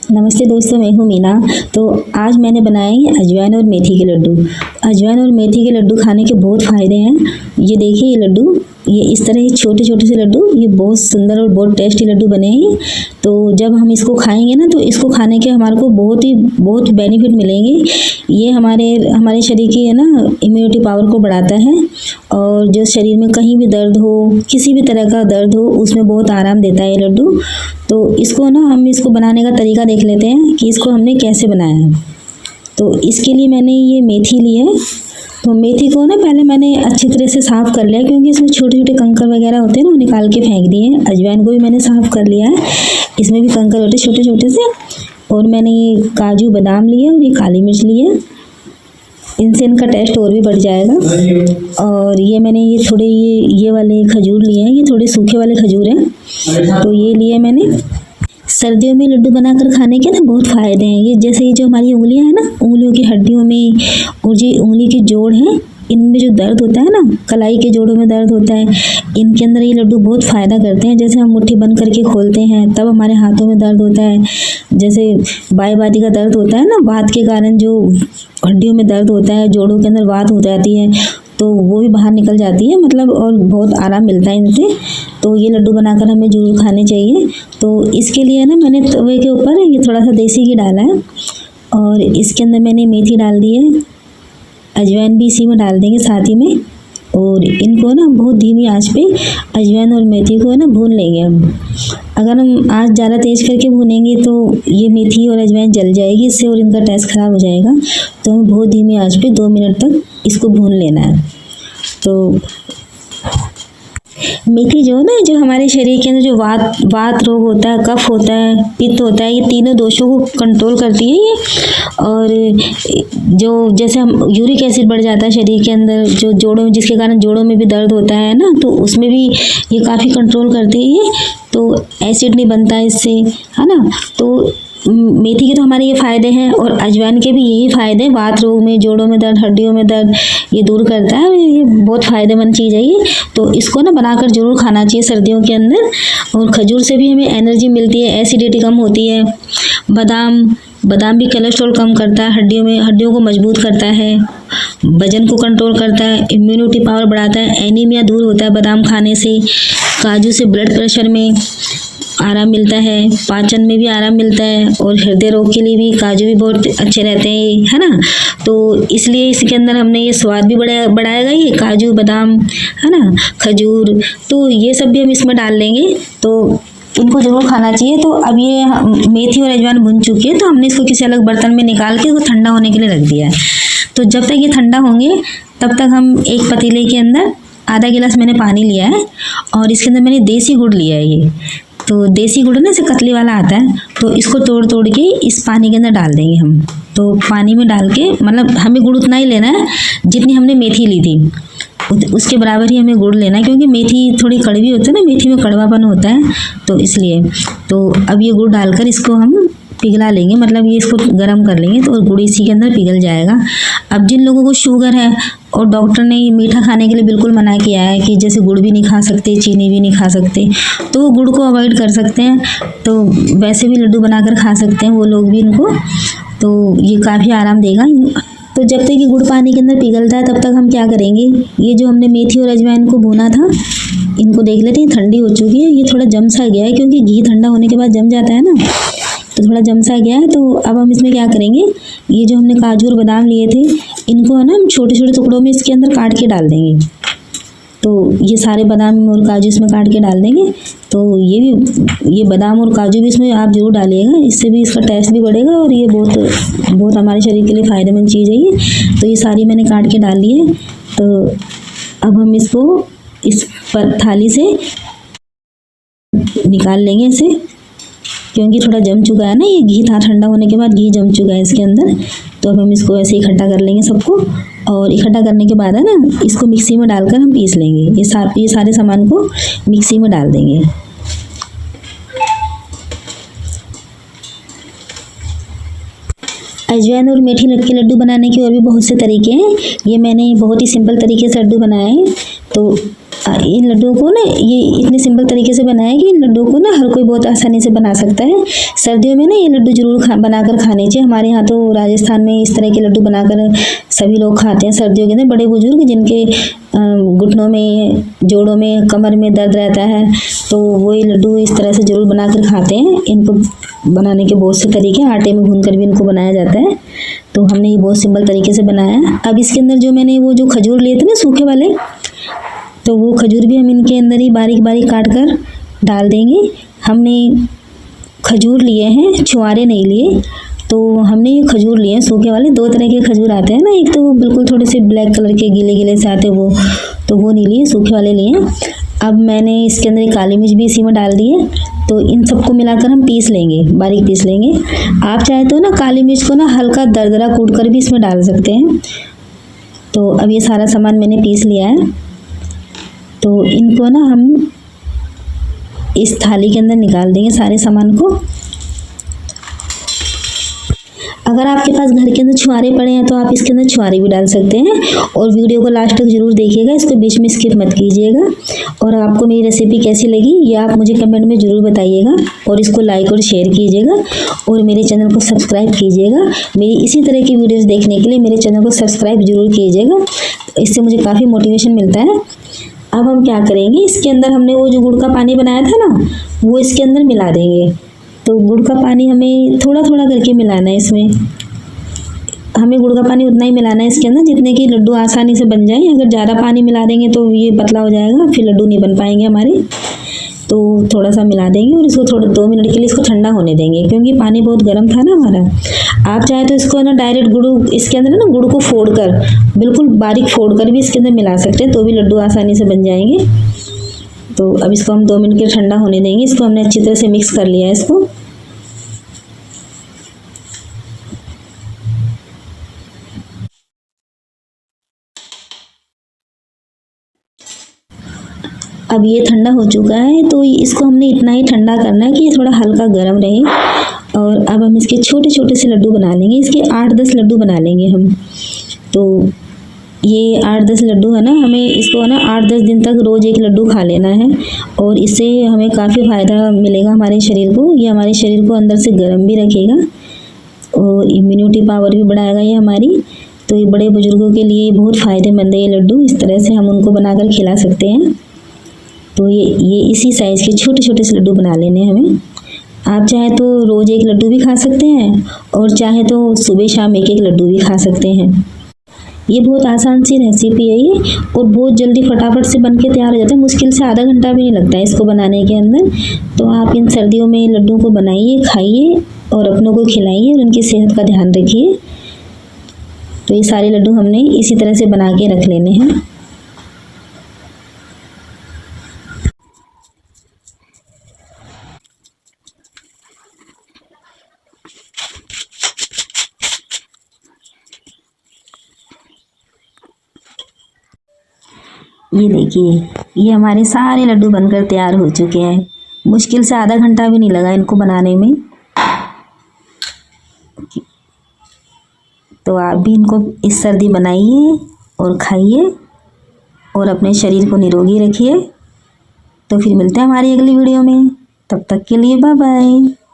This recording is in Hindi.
नमस्ते दोस्तों, मैं हूँ मीना। तो आज मैंने बनाए हैं अजवाइन और मेथी के लड्डू। अजवाइन और मेथी के लड्डू खाने के बहुत फ़ायदे हैं। ये देखिए, ये लड्डू, ये इस तरह ही छोटे छोटे से लड्डू, ये बहुत सुंदर और बहुत टेस्टी लड्डू बने हैं। तो जब हम इसको खाएंगे ना, तो इसको खाने के हमारे को बहुत बेनिफिट मिलेंगे। ये हमारे शरीर की है ना, इम्यूनिटी पावर को बढ़ाता है, और जो शरीर में कहीं भी दर्द हो, किसी भी तरह का दर्द हो, उसमें बहुत आराम देता है ये लड्डू। तो इसको ना, हम इसको बनाने का तरीका देख लेते हैं कि इसको हमने कैसे बनाया है। तो इसके लिए मैंने ये मेथी ली है। तो मेथी को ना पहले मैंने अच्छी तरह से साफ़ कर लिया, क्योंकि इसमें छोटे छोटे कंकर वगैरह होते हैं ना, वो निकाल के फेंक दिए हैं। अजवाइन को भी मैंने साफ़ कर लिया है, इसमें भी कंकर होते छोटे छोटे से। और मैंने ये काजू बादाम लिए और ये काली मिर्च ली है, इनसे इनका टेस्ट और भी बढ़ जाएगा। और ये मैंने ये थोड़े ये वाले खजूर लिए हैं, ये थोड़े सूखे वाले खजूर हैं, तो ये लिए मैंने। सर्दियों में लड्डू बनाकर खाने के ना बहुत फ़ायदे हैं। ये जैसे ये जो हमारी उंगलियां हैं ना, उंगलियों की हड्डियों में और जो उंगली के जोड़ हैं, इनमें जो दर्द होता है ना, कलाई के जोड़ों में दर्द होता है, इनके अंदर ये लड्डू बहुत फ़ायदा करते हैं। जैसे हम मुट्ठी बंद करके खोलते हैं तब हमारे हाथों में दर्द होता है, जैसे बाई बाती का दर्द होता है ना, वात के कारण जो हड्डियों में दर्द होता है, जोड़ों के अंदर वात हो जाती है, तो वो भी बाहर निकल जाती है, मतलब, और बहुत आराम मिलता है इनसे। तो ये लड्डू बनाकर हमें ज़रूर खाने चाहिए। तो इसके लिए ना, मैंने तवे के ऊपर ये थोड़ा सा देसी घी डाला है, और इसके अंदर मैंने मेथी डाल दी है, अजवाइन भी इसी में डाल देंगे साथ ही में। और इनको ना बहुत धीमी आंच पे अजवाइन और मेथी को ना भून लेंगे हम। अगर हम आंच ज़्यादा तेज़ करके भूनेंगे तो ये मेथी और अजवाइन जल जाएगी इससे, और इनका टेस्ट ख़राब हो जाएगा। तो हमें बहुत धीमी आंच पे 2 मिनट तक इसको भून लेना है। तो मेथी जो है ना, जो हमारे शरीर के अंदर जो वात रोग होता है, कफ होता है, पित्त होता है, ये तीनों दोषों को कंट्रोल करती है ये। और जो जैसे हम यूरिक एसिड बढ़ जाता है शरीर के अंदर, जो जोड़ों में, जिसके कारण जोड़ों में भी दर्द होता है ना, तो उसमें भी ये काफ़ी कंट्रोल करती है ये। तो एसिड नहीं बनता है इससे, है ना। तो मेथी के तो हमारे ये फ़ायदे हैं, और अजवाइन के भी यही फ़ायदे हैं। वात रोग में, जोड़ों में दर्द, हड्डियों में दर्द, ये दूर करता है। ये बहुत फ़ायदेमंद चीज़ है ये। तो इसको ना बनाकर ज़रूर खाना चाहिए सर्दियों के अंदर। और खजूर से भी हमें एनर्जी मिलती है, एसिडिटी कम होती है। बादाम भी कोलेस्ट्रॉल कम करता है, हड्डियों को मजबूत करता है, वजन को कंट्रोल करता है, इम्यूनिटी पावर बढ़ाता है, एनीमिया दूर होता है बादाम खाने से। काजू से ब्लड प्रेशर में आराम मिलता है, पाचन में भी आराम मिलता है, और हृदय रोग के लिए भी काजू भी बहुत अच्छे रहते हैं, है ना। तो इसलिए इसके अंदर हमने ये स्वाद भी बढ़ाएगा ये काजू बादाम, है ना, खजूर। तो ये सब भी हम इसमें डाल लेंगे, तो इनको ज़रूर खाना चाहिए। तो अब ये मेथी और अजवाइन भुन चुकी है, तो हमने इसको किसी अलग बर्तन में निकाल के इसको ठंडा होने के लिए रख दिया है। तो जब तक ये ठंडा होंगे तब तक हम एक पतीले के अंदर आधा गिलास मैंने पानी लिया है, और इसके अंदर मैंने देसी गुड़ लिया है ये। तो देसी गुड़ ना, ऐसे कतली वाला आता है, तो इसको तोड़ के इस पानी के अंदर डाल देंगे हम। तो पानी में डाल के, मतलब हमें गुड़ उतना ही लेना है जितनी हमने मेथी ली थी, उसके बराबर ही हमें गुड़ लेना है, क्योंकि मेथी थोड़ी कड़वी होती है ना, मेथी में कड़वापन होता है, तो इसलिए। तो अब ये गुड़ डालकर इसको हम पिघला लेंगे, मतलब ये इसको गर्म कर लेंगे, तो गुड़ इसी के अंदर पिघल जाएगा। अब जिन लोगों को शुगर है और डॉक्टर ने मीठा खाने के लिए बिल्कुल मना किया है कि जैसे गुड़ भी नहीं खा सकते, चीनी भी नहीं खा सकते, तो वो गुड़ को अवॉइड कर सकते हैं। तो वैसे भी लड्डू बनाकर खा सकते हैं वो लोग भी इनको, तो ये काफ़ी आराम देगा। तो जब तक ये गुड़ पानी के अंदर पिघलता है, तब तक हम क्या करेंगे, ये जो हमने मेथी और अजवाइन को भुना था, इनको देख लेते हैं, ठंडी हो चुकी है। ये थोड़ा जम सा गया है, क्योंकि घी ठंडा होने के बाद जम जाता है ना, तो थोड़ा जम सा गया है। तो अब हम इसमें क्या करेंगे, ये जो हमने काजू और बादाम लिए थे, इनको है ना, हम छोटे छोटे टुकड़ों में इसके अंदर काट के डाल देंगे। तो ये सारे बादाम और काजू इसमें काट के डाल देंगे। तो ये बादाम और काजू भी इसमें आप जरूर डालिएगा, इससे भी इसका टेस्ट भी बढ़ेगा, और ये बहुत हमारे शरीर के लिए फ़ायदेमंद चीज़ है ये। तो ये सारी मैंने काट के डाल ली है। तो अब हम इसको इस थाली से निकाल लेंगे इसे, क्योंकि थोड़ा जम चुका है ना, ये घी था, ठंडा होने के बाद घी जम चुका है इसके अंदर। तो अब हम इसको ऐसे इकट्ठा कर लेंगे सबको, और इकट्ठा करने के बाद है ना, इसको मिक्सी में डालकर हम पीस लेंगे। ये सारे सामान को मिक्सी में डाल देंगे। अजवाइन और मेथी के लड्डू बनाने के और भी बहुत से तरीके हैं। ये मैंने बहुत ही सिंपल तरीके से लड्डू बनाए हैं। तो इन लड्डुओं को ना ये इतने सिंपल तरीके से बनाया है कि इन लड्डुओं को ना हर कोई बहुत आसानी से बना सकता है। सर्दियों में ना ये लड्डू जरूर बनाकर खाने चाहिए। हमारे यहाँ तो राजस्थान में इस तरह के लड्डू बनाकर सभी लोग खाते हैं सर्दियों के अंदर। बड़े बुजुर्ग जिनके घुटनों में, जोड़ों में, कमर में दर्द रहता है तो वो ये लड्डू इस तरह से जरूर बनाकर खाते हैं। इनको बनाने के बहुत से तरीके, आटे में भूनकर भी इनको बनाया जाता है। तो हमने ये बहुत सिंपल तरीके से बनाया है। अब इसके अंदर जो मैंने वो जो खजूर लिए थे ना सूखे वाले, तो वो खजूर भी हम इनके अंदर ही बारीक बारीक काट कर डाल देंगे। हमने खजूर लिए हैं, छुआरे नहीं लिए। तो हमने ये खजूर लिए हैं सूखे वाले। दो तरह के खजूर आते हैं ना, एक तो वो बिल्कुल थोड़े से ब्लैक कलर के गीले गीले से आते हैं वो, तो वो नहीं लिए, सूखे वाले लिए हैं। अब मैंने इसके अंदर काली मिर्च भी इसी में डाल दी है। तो इन सबको मिलाकर हम पीस लेंगे, बारीक पीस लेंगे। आप चाहे तो ना काली मिर्च को ना हल्का दरदरा कूट कर भी इसमें डाल सकते हैं। तो अब ये सारा सामान मैंने पीस लिया है। तो इनको ना हम इस थाली के अंदर निकाल देंगे सारे सामान को। अगर आपके पास घर के अंदर छुआरे पड़े हैं तो आप इसके अंदर छुआरे भी डाल सकते हैं। और वीडियो को लास्ट तक जरूर देखिएगा, इसको बीच में स्किप मत कीजिएगा। और आपको मेरी रेसिपी कैसी लगी ये आप मुझे कमेंट में ज़रूर बताइएगा। और इसको लाइक और शेयर कीजिएगा और मेरे चैनल को सब्सक्राइब कीजिएगा। मेरी इसी तरह की वीडियोज़ देखने के लिए मेरे चैनल को सब्सक्राइब जरूर कीजिएगा, इससे मुझे काफ़ी मोटिवेशन मिलता है। अब हम क्या करेंगे, इसके अंदर हमने वो जो गुड़ का पानी बनाया था ना, वो इसके अंदर मिला देंगे। तो गुड़ का पानी हमें थोड़ा थोड़ा करके मिलाना है। इसमें हमें गुड़ का पानी उतना ही मिलाना है इसके अंदर जितने कि लड्डू आसानी से बन जाए। अगर ज़्यादा पानी मिला देंगे तो ये पतला हो जाएगा, फिर लड्डू नहीं बन पाएंगे हमारे। तो थोड़ा सा मिला देंगे और इसको थोड़ा 2 मिनट के लिए इसको ठंडा होने देंगे, क्योंकि पानी बहुत गर्म था ना हमारा। आप चाहे तो इसको ना डायरेक्ट गुड़ इसके अंदर ना गुड़ को फोड़कर, बिल्कुल बारीक फोड़कर भी इसके अंदर मिला सकते हैं, तो भी लड्डू आसानी से बन जाएंगे। तो अब इसको हम 2 मिनट के ठंडा होने देंगे। इसको हमने अच्छी तरह से मिक्स कर लिया है इसको। अब ये ठंडा हो चुका है, तो इसको हमने इतना ही ठंडा करना है कि ये थोड़ा हल्का गर्म रहे। और अब हम इसके छोटे छोटे से लड्डू बना लेंगे। इसके 8-10 लड्डू बना लेंगे हम। तो ये 8-10 लड्डू है ना, हमें इसको है ना 8-10 दिन तक रोज़ एक लड्डू खा लेना है। और इससे हमें काफ़ी फ़ायदा मिलेगा हमारे शरीर को। ये हमारे शरीर को अंदर से गर्म भी रखेगा और इम्यूनिटी पावर भी बढ़ाएगा ये हमारी। तो ये बड़े बुजुर्गों के लिए बहुत फ़ायदेमंद है ये लड्डू। इस तरह से हम उनको बनाकर खिला सकते हैं। तो ये इसी साइज़ के छोटे छोटे से लड्डू बना लेने हैं हमें। आप चाहे तो रोज़ एक लड्डू भी खा सकते हैं और चाहे तो सुबह शाम एक एक लड्डू भी खा सकते हैं। ये बहुत आसान सी रेसिपी है ये, और बहुत जल्दी फटाफट से बन के तैयार हो जाता है। मुश्किल से आधा घंटा भी नहीं लगता है इसको बनाने के अंदर। तो आप इन सर्दियों में लड्डू को बनाइए, खाइए और अपनों को खिलाइए और उनकी सेहत का ध्यान रखिए। तो ये सारे लड्डू हमने इसी तरह से बना के रख लेने हैं। ये देखिए, ये हमारे सारे लड्डू बनकर तैयार हो चुके हैं। मुश्किल से आधा घंटा भी नहीं लगा इनको बनाने में। तो आप भी इनको इस सर्दी बनाइए और खाइए और अपने शरीर को निरोगी रखिए। तो फिर मिलते हैं हमारी अगली वीडियो में। तब तक के लिए बाय बाय।